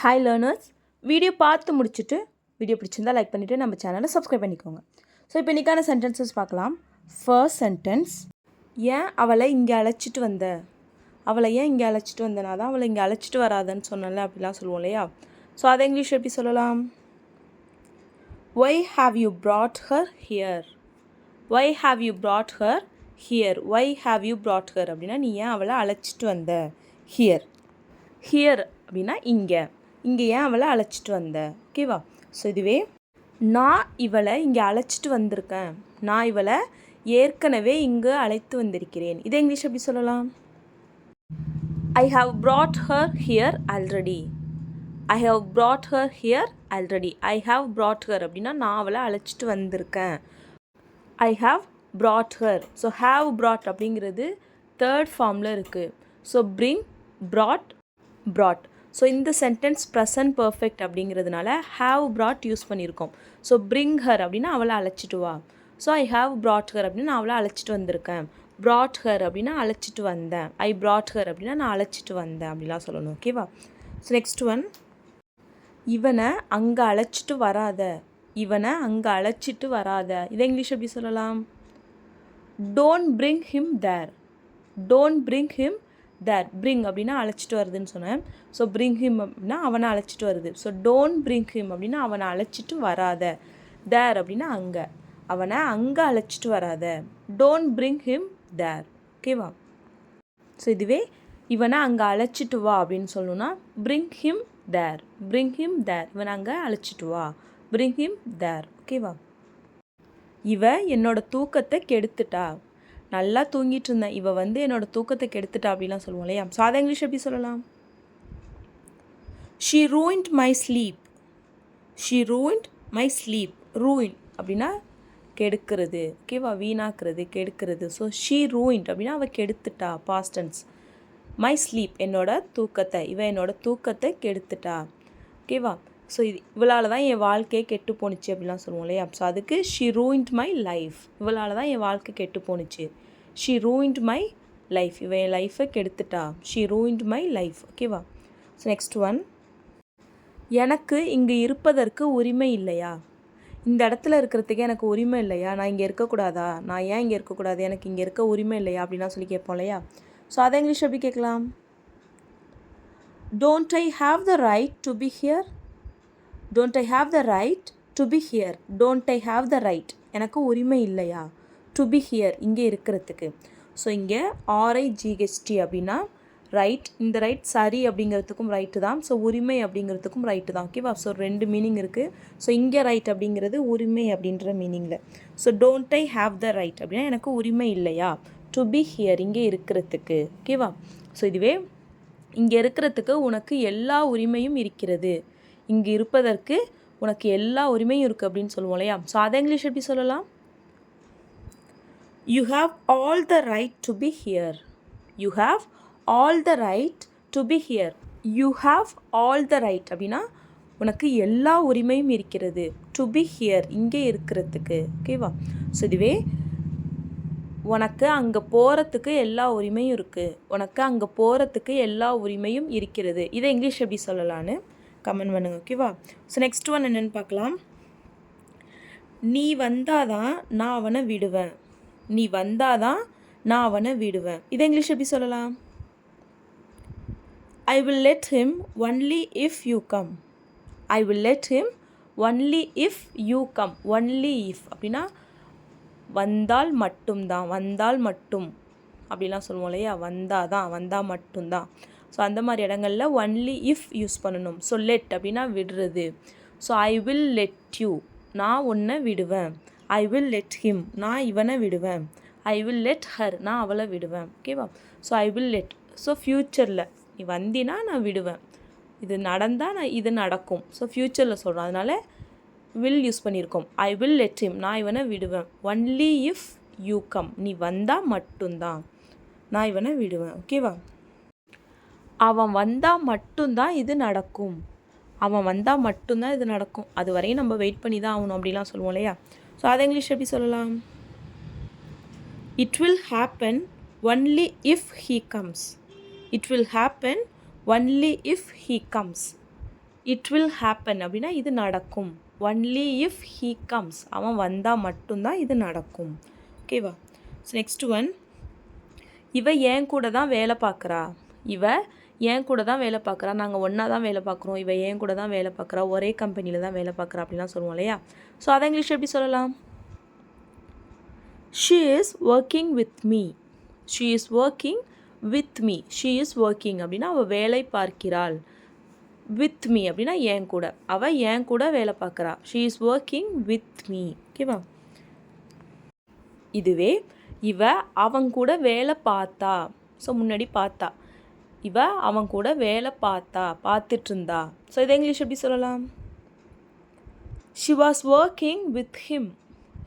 Hi learners, video பார்த்து முடிச்சுட்டு video பிடிச்சிருந்தா லைக் பண்ணிவிட்டு நம்ம சேனலை சப்ஸ்கிரைப் பண்ணிக்கோங்க. ஸோ இப்போ இன்றைக்கான சென்டென்சஸ் பார்க்கலாம். ஃபர்ஸ்ட் சென்டென்ஸ், ஏன் அவளை இங்கே அழைச்சிட்டு வந்த? அவளை ஏன் இங்கே அழைச்சிட்டு வந்தனா தான் அவளை இங்கே அழைச்சிட்டு வராதன்னு சொன்னல அப்படிலாம் சொல்லுவோம் இல்லையா? ஸோ அதை இங்கிலீஷ் எப்படி சொல்லலாம்? Why have you brought her here? Why have you brought her here? Why have you brought her அப்படின்னா நீ ஏன் அவளை அழைச்சிட்டு வந்த? Here. Here அப்படின்னா இங்கே ஏன் அவளை அழைச்சிட்டு வந்த? ஓகேவா? ஸோ இதுவே நான் இவளை இங்கே அழைச்சிட்டு வந்திருக்கேன், நான் இவளை ஏற்கனவே இங்கே அழைத்து வந்திருக்கிறேன். இதை இங்கிலீஷ் எப்படி சொல்லலாம்? I have brought her here already. I have brought her here already. I have brought her அப்படின்னா நான் அவளை அழைச்சிட்டு வந்திருக்கேன். I have brought her. So have brought அப்படிங்கிறது தேர்ட் ஃபார்மில் இருக்குது. So bring, brought. ஸோ இந்த சென்டென்ஸ் ப்ரெசன்ட் பர்ஃபெக்ட் அப்படிங்கிறதுனால have brought யூஸ் பண்ணியிருக்கோம். ஸோ bring her அப்படின்னா அவளை அழைச்சிட்டு வா. So I have brought her அப்படின்னா நான் அவளை அழைச்சிட்டு வந்திருக்கேன். brought her அப்படின்னா அழைச்சிட்டு வந்தேன். I brought her அப்படின்னா நான் அழைச்சிட்டு வந்தேன் அப்படிலாம் சொல்லணும். ஓகேவா? ஸோ நெக்ஸ்ட் ஒன், இவனை அங்கே அழைச்சிட்டு வராத. இவனை அங்கே அழைச்சிட்டு வராத. இதை இங்கிலீஷ் எப்படி சொல்லலாம்? Don't bring him there. Don't bring him there. bring அப்படின்னா அழைச்சிட்டு வருதுன்னு சொன்னேன். ஸோ bring him அப்படின்னா அவனை அழைச்சிட்டு வருது. ஸோ டோன்ட் bring him அப்படின்னா அவனை அழைச்சிட்டு வராத. there அப்படின்னா அங்கே, அவனை அங்கே அழைச்சிட்டு வராத. Don't bring him there. ஓகேவா? ஸோ இதுவே இவனை அங்கே அழைச்சிட்டு வா அப்படின்னு சொல்லணும்னா bring him there. bring him there. இவனை அங்கே அழைச்சிட்டு வா. bring him there. ஓகேவா? இவ என்னோட தூக்கத்தை கெடுத்துட்டா. நல்லா தூங்கிட்டு இருந்தேன், இவ என்னோட தூக்கத்தை கெடுத்துட்டா அப்படிலாம் சொல்லுவோம் இல்லையா? ஸோ அதை இங்கிலீஷ் எப்படி சொல்லலாம்? She ruined my sleep. She ruined my sleep. ruin அப்படின்னா கெடுக்கிறது. ஓகேவா? வீணாக்குறது, கெடுக்கிறது. ஸோ she ruined அப்படின்னா அவள் கெடுத்துட்டா, past tense. my sleep என்னோட தூக்கத்தை, இவ என்னோட தூக்கத்தை கெடுத்துட்டா. ஓகேவா? ஸோ இவளால் தான் என் வாழ்க்கையை கெட்டு போணுச்சு அப்படிலாம் சொல்லுவோம் இல்லையா? ஸோ அதுக்கு she ruined my life. இவளால் தான் என் வாழ்க்கை கெட்டு போணுச்சு. she ruined my life. இவன் என் லைஃப்பை கெடுத்துட்டா. she ruined my life. ஓகேவா? ஸோ நெக்ஸ்ட் ஒன், எனக்கு இங்கே இருப்பதற்கு உரிமை இல்லையா? இந்த இடத்துல இருக்கிறதுக்கு எனக்கு உரிமை இல்லையா? நான் இங்கே இருக்கக்கூடாதா? நான் ஏன் இங்கே இருக்கக்கூடாது? எனக்கு இங்கே இருக்க உரிமை இல்லையா அப்படின்லாம் சொல்லி கேட்போம் இல்லையா? ஸோ அதை இங்கிலீஷ் எப்படி கேட்கலாம்? Don't I have the right to be here? Don't I have the right to be here? Don't I have the right? எனக்கு உரிமை இல்லையா? to be here இங்கே இருக்கிறதுக்கு. ஸோ இங்கே RIGHT அப்படின்னா ரைட். இந்த ரைட் சரி அப்படிங்கிறதுக்கும் ரைட்டு தான். ஸோ உரிமை அப்படிங்கிறதுக்கும் ரைட்டு தான். ஓகேவா? ஸோ ரெண்டு மீனிங் இருக்குது. ஸோ இங்கே ரைட் அப்படிங்கிறது உரிமை அப்படின்ற மீனிங்கில். So don't I have the right அப்படின்னா எனக்கு உரிமை இல்லையா? டு பி ஹியர் இங்கே இருக்கிறதுக்கு. ஓகேவா? ஸோ இதுவே இங்கே இருக்கிறதுக்கு உனக்கு எல்லா உரிமையும் இருக்கிறது. இங்கே இருப்பதற்கு உனக்கு எல்லா உரிமையும் இருக்குது அப்படின்னு சொல்லுவோம் இல்லையா? ஸோ அதை இங்கிலீஷ் எப்படி சொல்லலாம்? You have all the right to be here. You have all the right to be here. You have all the right அப்படின்னா உனக்கு எல்லா உரிமையும் இருக்கிறது. to be here இங்கே இருக்கிறதுக்கு. ஓகேவா? ஸோ இதுவே உனக்கு அங்கே போகிறதுக்கு எல்லா உரிமையும் இருக்குது. உனக்கு அங்கே போகிறதுக்கு எல்லா உரிமையும் இருக்கிறது. இதை இங்கிலீஷ் எப்படி சொல்லலான்னு கமெண்ட் பண்ணுங்க. ஓகேவா? ஸோ நெக்ஸ்ட் ஒன் என்னென்னு பார்க்கலாம். நீ வந்தாதான் நான் அவனை விடுவேன். நீ வந்தாதான் நான் அவனை விடுவேன். இதை இங்கிலீஷ் எப்படி சொல்லலாம்? I will let him only if you come. I will let him only if you come. only if அப்படின்னா வந்தால் மட்டும்தான், வந்தால் மட்டும் அப்படிலாம் சொல்லுவோம் இல்லையா? வந்தாதான், வந்தால் மட்டும்தான். ஸோ அந்த மாதிரி இடங்களில் ஒன்லி இஃப் யூஸ் பண்ணணும். ஸோ லெட் அப்படின்னா விடுறது. So I will let you, நான் உன்னை விடுவேன். ஐ வில் லெட் ஹிம், நான் இவனை விடுவேன். ஐ வில் லெட் ஹர், நான் அவளை விடுவேன். ஓகேவா? So I will let. So ஃப்யூச்சரில் நீ வந்தினா நான் விடுவேன், இது நடந்தால் நான் இது நடக்கும். ஸோ ஃப்யூச்சரில் சொல்கிறோம், அதனால் வில் யூஸ் பண்ணியிருக்கோம். ஐ வில் லெட் ஹிம், நான் இவனை விடுவேன். ஒன்லி இஃப் யூ கம், நீ வந்தால் மட்டும்தான் நான் இவனை விடுவேன். ஓகேவா? அவன் வந்தால் மட்டும்தான் இது நடக்கும். அவன் வந்தால் மட்டும்தான் இது நடக்கும். அது வரையும் நம்ம வெயிட் பண்ணி தான் ஆகணும் அப்படிலாம் சொல்லுவோம் இல்லையா? ஸோ அதை இங்கிலீஷ் எப்படி சொல்லலாம்? It will happen only if he comes. It will happen only if he comes. It will happen அப்படின்னா இது நடக்கும். ஒன்லி இஃப் ஹீ கம்ஸ், அவன் வந்தால் மட்டும்தான் இது நடக்கும். ஓகேவா? ஸோ நெக்ஸ்ட் ஒன், இவ என் கூட தான் வேலை பார்க்குறா. இவ என் கூட தான் வேலை பார்க்குறா, நாங்கள் ஒன்றா தான் வேலை பார்க்குறோம், இவ என் கூட தான் வேலை பார்க்குறா, ஒரே கம்பெனியில் தான் வேலை பார்க்குறா அப்படிலாம் சொல்லுவோம் இல்லையா? ஸோ அதை இங்கிலீஷ் எப்படி சொல்லலாம்? She is working with me. She is working with me. She is working அப்படின்னா அவள் வேலை பார்க்கிறாள். வித் மீ அப்படின்னா என் கூட, அவள் என் கூட வேலை பார்க்குறா. She is working with me. ஓகேவா? இதுவே இவ அவன் கூட வேலை பார்த்தா. ஸோ முன்னாடி பார்த்தா, இவ அவன் கூட வேலை பார்த்தா, பார்த்துட்டு இருந்தா. ஸோ இதை இங்கிலீஷ் எப்படி சொல்லலாம்? She was working with him.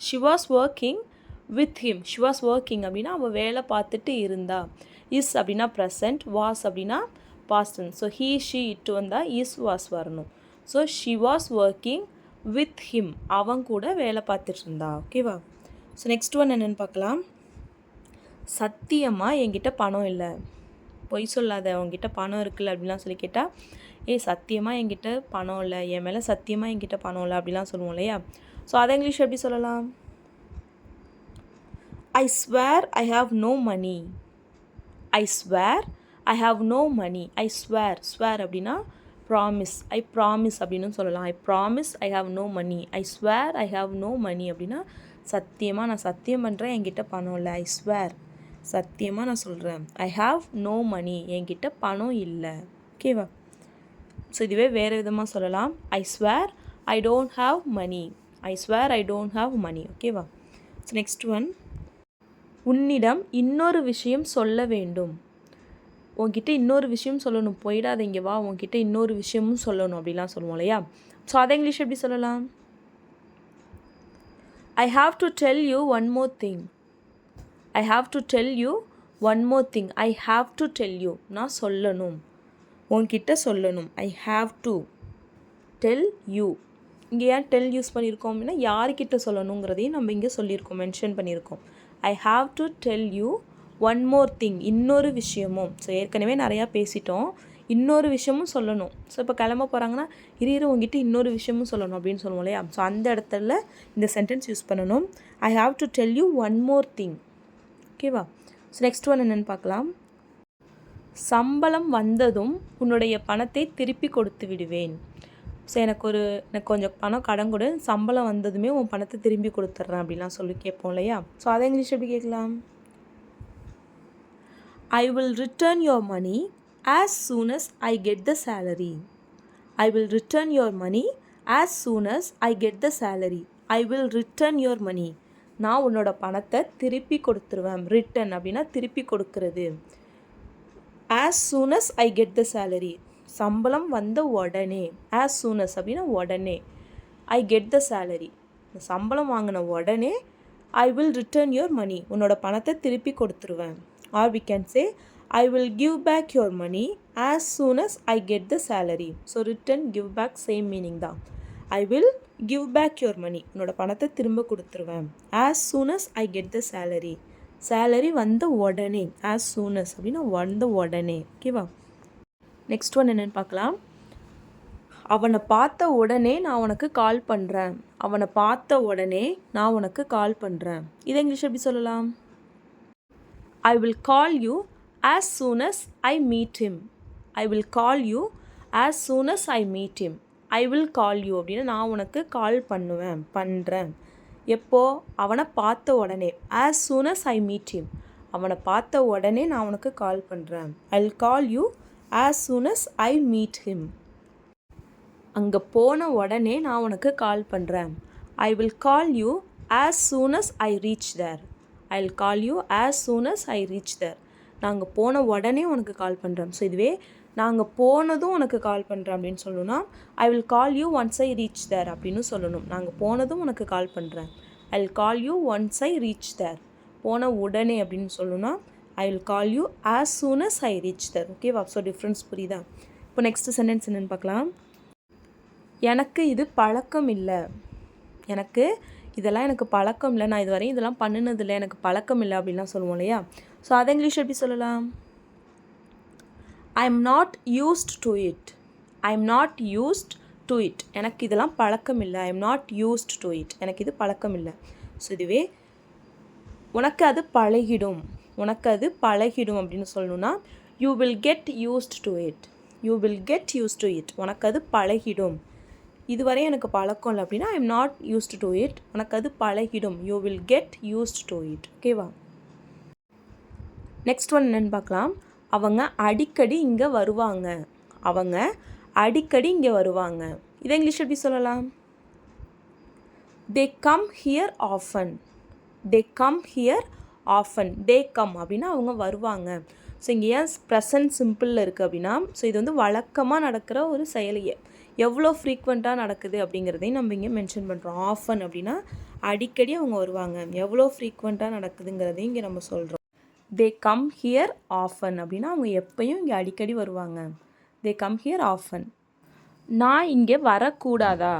She was working with him. She was working அப்படின்னா அவள் வேலை பார்த்துட்டு இருந்தா. இஸ் அப்படின்னா ப்ரெசன்ட், வாஸ் அப்படின்னா பாஸ்டன். ஸோ ஹீ ஷி இட்டு வந்தால் இஸ் வாஸ் வரணும். So she was working with him, அவன் கூட வேலை பார்த்துட்டு இருந்தா. ஓகேவா? ஸோ நெக்ஸ்ட் ஒன் என்னென்னு பார்க்கலாம். சத்தியமாக என்கிட்ட பணம் இல்லை. பொய் சொல்லாத, உங்ககிட்ட பணம் இருக்குல்ல அப்படிலாம் சொல்லி கேட்டால், சத்தியமாக என்கிட்ட பணம் இல்லை, என் மேலே சத்தியமாக என்கிட்ட பணம் இல்லை அப்படிலாம் சொல்லுவோம் இல்லையா? ஸோ அதை இங்கிலீஷ் எப்படி சொல்லலாம்? I swear I have no money. I swear I have no money. I swear, swear அப்படின்னா ப்ராமிஸ். ஐ ப்ராமிஸ் அப்படின்னு சொல்லலாம். I promise I have no money. I swear I have no money அப்படின்னா சத்தியமாக நான் சத்தியம் பண்ணுறேன் என்கிட்ட பணம் இல்லை. ஐ ஸ்வேர், சத்தியமாக நான் சொல்கிறேன். ஐ ஹாவ் நோ மனி, என்கிட்ட பணம் இல்லை. ஓகேவா? ஸோ இதுவே வேறு விதமாக சொல்லலாம். I swear I don't have money. I swear I don't have money. ஓகேவா? ஸோ நெக்ஸ்ட் ஒன், உன்னிடம் இன்னொரு விஷயம் சொல்ல வேண்டும். உன்கிட்ட இன்னொரு விஷயம் சொல்லணும், போயிடாத இங்கே வா, உன்கிட்ட இன்னொரு விஷயமும் சொல்லணும் அப்படிலாம் சொல்லுவோம் இல்லையா? ஸோ அதை இங்கிலீஷ் எப்படி சொல்லலாம்? I have to tell you one more thing. I have to tell you one more thing. I have to tell you, நான் சொல்லணும், உன்கிட்ட சொல்லணும். I have to tell you. இங்கே ஏன் டெல் யூஸ் பண்ணியிருக்கோம் அப்படின்னா யார்கிட்ட சொல்லணுங்கிறதையும் நம்ம இங்கே சொல்லியிருக்கோம், மென்ஷன் பண்ணியிருக்கோம். I have to tell you one more thing, இன்னொரு விஷயமும். ஸோ ஏற்கனவே நிறையா பேசிட்டோம், இன்னொரு விஷயமும் சொல்லணும். ஸோ இப்போ கிளம்ப போகிறாங்கன்னா இரு உங்ககிட்ட இன்னொரு விஷயமும் சொல்லணும் அப்படின்னு சொல்லுவோம் இல்லையா? ஸோ அந்த இடத்துல இந்த சென்டென்ஸ் யூஸ் பண்ணணும். I have to tell you one more thing. ஓகேவா? ஸோ நெக்ஸ்ட் ஒன் என்னென்னு பார்க்கலாம். சம்பளம் வந்ததும் உன்னுடைய பணத்தை திருப்பி கொடுத்து விடுவேன். ஸோ எனக்கு கொஞ்சம் பணம் கடன் கொடு, சம்பளம் வந்ததுமே உன் பணத்தை திரும்பி கொடுத்துட்றேன் அப்படின்லாம் சொல்லி கேட்போம் இல்லையா? ஸோ அதை இங்கிலீஷ் எப்படி கேட்கலாம்? I will return your money as soon as I get the salary. I will return your money as soon as I get the salary. I will return your money. நான் உன்னோட பணத்தை திருப்பி கொடுத்துருவேன். Return அப்படின்னா திருப்பி கொடுக்கறது. as soon as I get the salary, சம்பளம் வந்த உடனே. as soon as அப்படின்னா உடனே. I get the salary, சம்பளம் வாங்கின உடனே I will return your money, உன்னோட பணத்தை திருப்பி கொடுத்துருவேன். Or we can say, I will give back your money as soon as I get the salary. So return, give back same meaning தான். I will give back your money, உன்னோட பணத்தை திரும்ப கொடுத்துருவேன். as soon as I get the salary, salary வந்த உடனே. as soon as அப்படின்னா வந்த உடனே. ஓகேவா? நெக்ஸ்ட் ஒன் என்னென்னு பார்க்கலாம். அவனை பார்த்த உடனே நான் உனக்கு கால் பண்ணுறேன். அவனை பார்த்த உடனே நான் உனக்கு கால் பண்ணுறேன். இதை இங்கிலீஷ் எப்படி சொல்லலாம்? I will call you as soon as I meet him. I will call you as soon as I meet him. I will call you அப்படின்னா நான் உனக்கு கால் பண்ணுறேன். எப்போ? அவனை பார்த்த உடனே. as soon as I meet him, அவனை பார்த்த உடனே நான் உனக்கு கால் பண்ணுறேன். I will call you as soon as I meet him. அங்கே போன உடனே நான் உனக்கு கால் பண்ணுறேன். I will call you as soon as I reach there. I will call you as soon as I reach there. நாங்கள் போன உடனே உனக்கு கால் பண்ணுறேன். ஸோ இதுவே நாங்கள் போனதும் உனக்கு கால் பண்ணுறேன் அப்படின்னு சொல்லணும்னா I will call you once I reach there அப்படின்னு சொல்லணும். நாங்கள் போனதும் உனக்கு கால் பண்ணுறேன். I will call you once I reach there. போன உடனே அப்படின்னு சொல்லணும்னா I will call you as soon as I reach there. ஓகேவா? ஸோ டிஃப்ரென்ஸ் புரியுதா? இப்போ நெக்ஸ்ட் சென்டென்ஸ் என்னென்னு பார்க்கலாம். எனக்கு இது பழக்கம் இல்லை. இதெல்லாம் பழக்கம் இல்லை, நான் இதுவரையும் இதெல்லாம் பண்ணினதில்லை, எனக்கு பழக்கம் இல்லை அப்படின்லாம் சொல்லுவோம் இல்லையா? ஸோ அதை இங்கிலீஷ் எப்படி சொல்லலாம்? ஐ am not used to it. I am not used to it. எனக்கு இதெல்லாம் பழக்கம் இல்லை. ஐ am not used to it. எனக்கு இது பழக்கம் இல்லை. ஸோ இதுவே உனக்கு அது பழகிடும். உனக்கு அது பழகிடும் அப்படின்னு சொல்லணும்னா you will get used to it. You will get used to it. உனக்கு அது பழகிடும். இதுவரை எனக்கு பழக்கம் இல்லை அப்படின்னா I am not used to it. உனக்கு அது பழகிடும். You will get used to it. ஓகேவா? நெக்ஸ்ட் ஒன் என்னென்னு பார்க்கலாம். அவங்க அடிக்கடி இங்கே வருவாங்க. அவங்க அடிக்கடி இங்கே வருவாங்க. இதை இங்கிலீஷ் எப்படி சொல்லலாம்? They come here often. They come here often. They come அப்படின்னா அவங்க வருவாங்க. ஸோ இங்கே ஏன் ப்ரெசன்ட் சிம்பிளில் இருக்குது அப்படின்னா ஸோ இது வந்து வழக்கமாக நடக்கிற ஒரு செயலியே எவ்வளோ ஃப்ரீக்வெண்ட்டாக நடக்குது அப்படிங்கிறதையும் நம்ம இங்கே மென்ஷன் பண்ணுறோம். ஆஃபன் அப்படின்னா அடிக்கடி அவங்க வருவாங்க. எவ்வளோ ஃப்ரீக்வெண்ட்டாக நடக்குதுங்கிறதையும் இங்கே நம்ம சொல்கிறோம். தே கம் ஹியர் ஆஃபன் அப்படின்னா அவங்க எப்பயும் இங்கே அடிக்கடி வருவாங்க. They come here often. நான் இங்கே வரக்கூடாதா?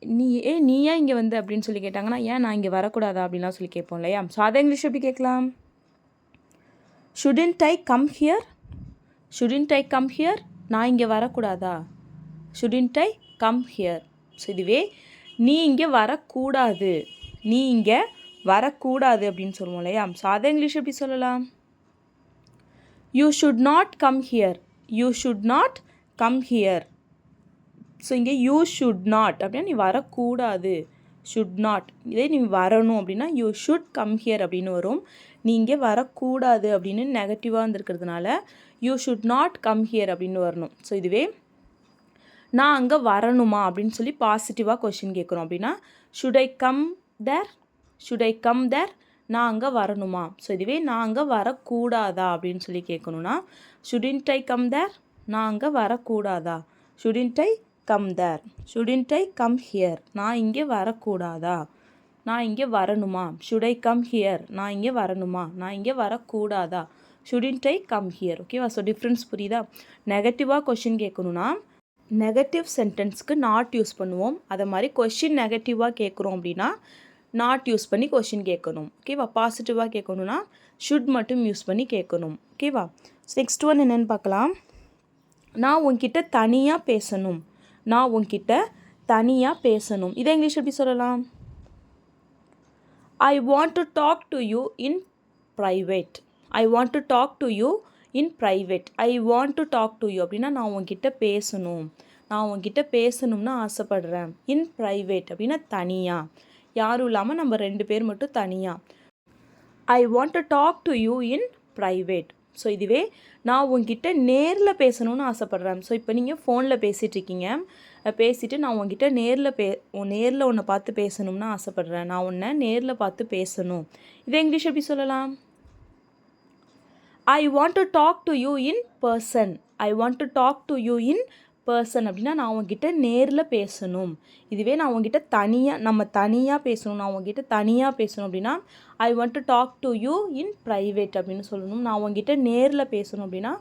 நீ ஏன் இங்கே வந்து அப்படின்னு சொல்லி கேட்டாங்கன்னா ஏன் நான் இங்கே வரக்கூடாதா அப்படின்லாம் சொல்லி கேட்போம் இல்லையா? ஸோ அதை இங்கிலீஷ் எப்படி கேட்கலாம்? Shouldn't I come here? Shouldn't I come here? நான் இங்கே வரக்கூடாதா? Shouldn't I come here. So இதுவே நீ இங்கே வரக்கூடாது. நீ இங்கே வரக்கூடாது அப்படின்னு சொல்லுவோம் இல்லையா? ஸோ அதை இங்கிலீஷ் எப்படி சொல்லலாம்? You should not come here. You should not come here. So இங்கே யூ ஷுட் நாட் அப்படின்னா நீ வரக்கூடாது. Should not. இதே நீ வரணும் அப்படின்னா யூ ஷுட் கம் ஹியர் அப்படின்னு வரும். நீ இங்கே வரக்கூடாது அப்படின்னு நெகட்டிவாக இருந்திருக்கிறதுனால you should not come here அப்படின்னு வரணும். ஸோ இதுவே நான் அங்கே வரணுமா அப்படின்னு சொல்லி பாசிட்டிவாக கொஷின் கேட்குறோம் அப்படின்னா should I come there? Should I come there? நான் அங்கே வரணுமா? ஸோ இதுவே நான் அங்கே வரக்கூடாதா அப்படின்னு சொல்லி கேட்கணுன்னா ஷுடன்ட் ஐ கம் தேர்? நான் அங்கே வரக்கூடாதா? Shouldn't I come there? Shouldn't I come here? நான் இங்கே வரக்கூடாதா? நான் இங்கே வரணுமா? Should I come here? நான் இங்கே வரணுமா? நான் இங்கே வரக்கூடாதா? Shouldn't I come here. ஓகேவா? ஸோ டிஃப்ரென்ஸ் புரியுதா? நெகட்டிவாக கொஷின் கேட்கணுன்னா நெகட்டிவ் சென்டென்ஸ்க்கு நாட் யூஸ் பண்ணுவோம். அதை மாதிரி கொஷின் நெகட்டிவாக கேட்குறோம் அப்படின்னா நாட் யூஸ் பண்ணி கொஷின் கேட்கணும். ஓகேவா? பாசிட்டிவாக கேட்கணுன்னா ஷுட் மட்டும் யூஸ் பண்ணி கேட்கணும். ஓகேவா? நெக்ஸ்ட் ஒன் என்னென்னு பார்க்கலாம். நான் உன்கிட்ட தனியாக பேசணும். நான் உன்கிட்ட தனியாக பேசணும். இதை இங்கிலீஷ் எப்படி சொல்லலாம்? I want to talk to you in private. I want to talk to you in private. I want to talk to you அப்படின்னா நான் உன்கிட்ட பேசணும். நான் உன்கிட்ட பேசணும்னு ஆசைப்படுறேன். இன் ப்ரைவேட் அப்படின்னா தனியாக, யாரும் இல்லாமல் நம்ம 2 பேர் மட்டும் தனியாக. I want to talk to you in private. So இதுவே நான் உங்ககிட்ட நேரில் பேசணும்னு ஆசைப்பட்றேன். ஸோ இப்போ நீங்கள் ஃபோனில் பேசிகிட்ருக்கீங்க. பேசிவிட்டு நான் உங்ககிட்ட நேரில் உன்னை பார்த்து பேசணும்னு ஆசைப்பட்றேன். நான் உன்னை நேரில் பார்த்து பேசணும். இதை இங்கிலீஷ் எப்படி சொல்லலாம்? I want to talk to you in person. I want to talk to you in person அப்படின்னா நான் உங்ககிட்ட நேரில் பேசணும். இதுவே நான் உங்ககிட்ட நம்ம தனியாக பேசணும். நான் உங்ககிட்ட தனியாக பேசணும் அப்படின்னா I want to talk to you in private அப்படின்னு சொல்லணும். நான் உங்ககிட்ட நேரில் பேசணும் அப்படின்னா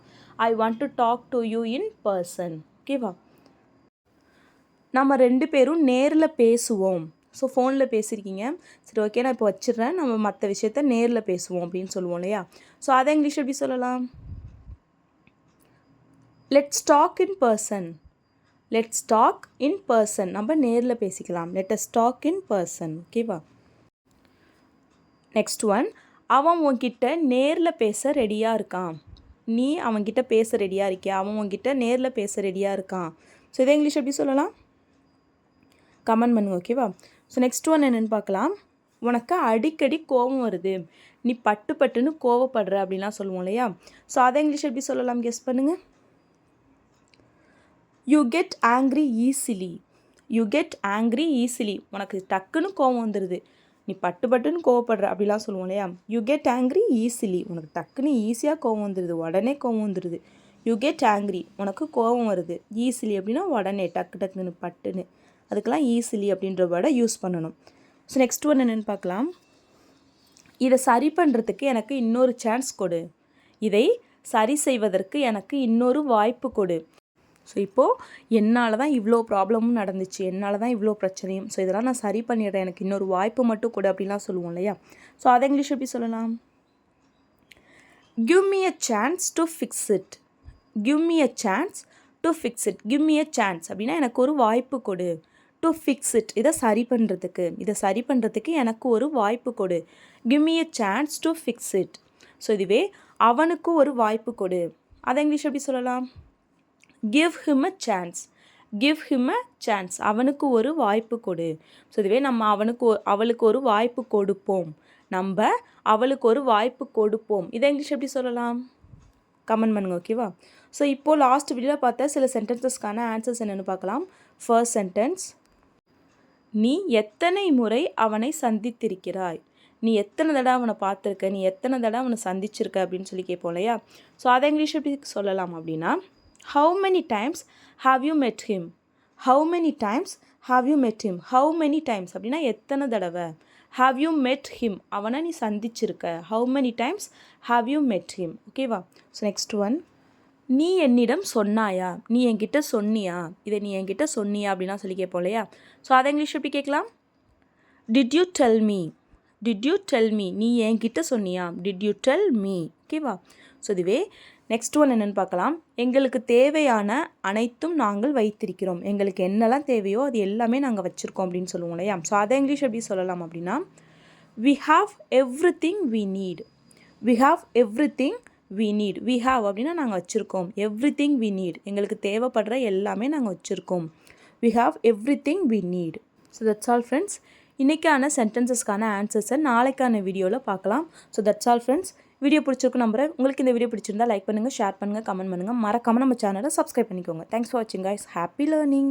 I want to talk to you in person. ஓகேவா? நம்ம 2 பேரும் நேரில் பேசுவோம். ஸோ ஃபோனில் பேசியிருக்கீங்க, சரி ஓகே நான் இப்போ வச்சிடுறேன், நம்ம மற்ற விஷயத்த நேரில் பேசுவோம் அப்படின்னு சொல்லுவோம் இல்லையா? ஸோ அதை இங்கிலீஷ் எப்படி சொல்லலாம்? Let's talk in person. Let's talk in person. நம்ம நேரில் பேசிக்கலாம். Let us talk in person. ஓகேவா? நெக்ஸ்ட் ஒன், அவன் உன்கிட்ட நேரில் பேச ரெடியாக இருக்கான். நீ அவன்கிட்ட பேச ரெடியாக இருக்கியா? அவன் உன்கிட்ட நேரில் பேச ரெடியாக இருக்கான். ஸோ இதை இங்கிலீஷ் எப்படி சொல்லலாம்? கமெண்ட் பண்ணுங்க. ஓகேவா? ஸோ நெக்ஸ்ட் ஒன் என்னென்னு பார்க்கலாம். உனக்கு அடிக்கடி கோபம் வருது. நீ பட்டுன்னு கோவப்படுற அப்படின்லாம் சொல்லுவோம் இல்லையா? ஸோ அதை இங்கிலீஷ் எப்படி சொல்லலாம்? கெஸ் பண்ணுங்கள். You get angry easily. You get angry easily. உனக்கு டக்குன்னு கோவம் வந்துடுது. நீ பட்டுன்னு கோவப்படுற அப்படிலாம் சொல்லுவோம் இல்லையா? You get angry easily. உனக்கு டக்குன்னு ஈஸியாக கோவம் வந்துடுது, உடனே கோவம் வந்துடுது. You get angry. உனக்கு கோவம் வருது. ஈஸிலி அப்படின்னா உடனே, டக்குன்னு பட்டுன்னு. அதுக்கெல்லாம் ஈஸிலி அப்படின்ற வேர்டை யூஸ் பண்ணணும். ஸோ நெக்ஸ்ட் ஒன் என்னென்னு பார்க்கலாம். இதை சரி பண்ணுறதுக்கு எனக்கு இன்னொரு சான்ஸ் கொடு. இதை சரி செய்வதற்கு எனக்கு இன்னொரு வாய்ப்பு கொடு. ஸோ இப்போது என்னால் தான் இவ்வளோ ப்ராப்ளமும் நடந்துச்சு, என்னால் தான் இவ்வளோ பிரச்சனையும், ஸோ இதெல்லாம் நான் சரி பண்ணிடுறேன், எனக்கு இன்னொரு வாய்ப்பு மட்டும் கொடு அப்படின்லாம் சொல்லுவோம் இல்லையா? ஸோ அதை இங்கிலீஷ் எப்படி சொல்லலாம்? Give me a chance to fix it. Give me a chance to fix it, give me a chance அப்படின்னா எனக்கு ஒரு வாய்ப்பு கொடு. டு ஃபிக்ஸ் இட், இதை சரி பண்ணுறதுக்கு எனக்கு ஒரு வாய்ப்பு கொடு. Give me a chance to fix it. So இதுவே அவனுக்கு ஒரு வாய்ப்பு கொடு, அதை இங்கிலீஷ் எப்படி சொல்லலாம்? Give him a chance. Give him a chance, அவனுக்கு ஒரு வாய்ப்பு கொடு. ஸோ இதுவே நம்ம அவளுக்கு ஒரு வாய்ப்பு கொடுப்போம். நம்ம அவளுக்கு ஒரு வாய்ப்பு கொடுப்போம், இதை இங்கிலீஷ் எப்படி சொல்லலாம்? கமெண்ட் பண்ணுங்க, ஓகேவா? ஸோ இப்போது லாஸ்ட் வீடியோவில் பார்த்த சில சென்டென்சஸ்க்கான ஆன்சர்ஸ் என்னென்னு பார்க்கலாம். ஃபர்ஸ்ட் சென்டென்ஸ், நீ எத்தனை முறை அவனை சந்தித்திருக்கிறாய்? நீ எத்தனை தடவை அவனை பார்த்துருக்க, நீ எத்தனை தடவை அவனை சந்திச்சிருக்க அப்படின்னு சொல்லி கேட்போம் இல்லையா? ஸோ அதை இங்கிலீஷ் எப்படி சொல்லலாம் அப்படின்னா, how many times have you met him? How many times have you met him? How many times அப்படின்னா எத்தனை தடவை. ஹாவ் யூ மெட் ஹிம், அவனை நீ சந்திச்சிருக்க. How many times have you met him, ஓகேவா? ஸோ நெக்ஸ்ட் ஒன், நீ என்னிடம் சொன்னாயா? நீ என்கிட்ட சொன்னியா? இதை நீ என்கிட்ட சொன்னியா அப்படின்னா சொல்லி கேட்போம் இல்லையா? ஸோ அதை இங்கிலீஷ் எப்படி கேட்கலாம்? Did you tell me? Did you tell me, நீ என்கிட்ட சொன்னியா? டிட் யூ டெல் மீ, ஓகேவா? ஸோ இதுவே நெக்ஸ்ட் ஒன் என்னென்னு பார்க்கலாம். எங்களுக்கு தேவையான அனைத்தும் நாங்கள் வைத்திருக்கிறோம். எங்களுக்கு என்னெல்லாம் தேவையோ அது எல்லாமே நாங்கள் வச்சுருக்கோம் அப்படின்னு சொல்லுவோம் இல்லையா? ஸோ அதை இங்கிலீஷ் எப்படி சொல்லலாம் அப்படின்னா, we have everything we need. we have everything we need. we have அப்படின்னா நாங்கள் வச்சுருக்கோம். everything we need, எங்களுக்கு தேவைப்படுற எல்லாமே நாங்கள் வச்சுருக்கோம். we have everything we need. So that's all friends. இன்றைக்கான சென்டென்சஸ்க்கான ஆன்சர்ஸை நாளைக்கான வீடியோவில் பார்க்கலாம். So that's all friends. Video பிடிச்சிருக்கும் நம்புறேன். உங்களுக்கு இந்த வீடியோ பிடிச்சிருந்தா லைக் பண்ணுங்கள், ஷேர் பண்ணுங்கள், கமெண்ட் பண்ணுங்கள். மறக்காமல் நம்ம சேனலை சப்ஸ்கிரைப் பண்ணிக்கோங்க. தேங்க்ஸ் ஃபார் வாட்சிங் கைஸ். Happy learning.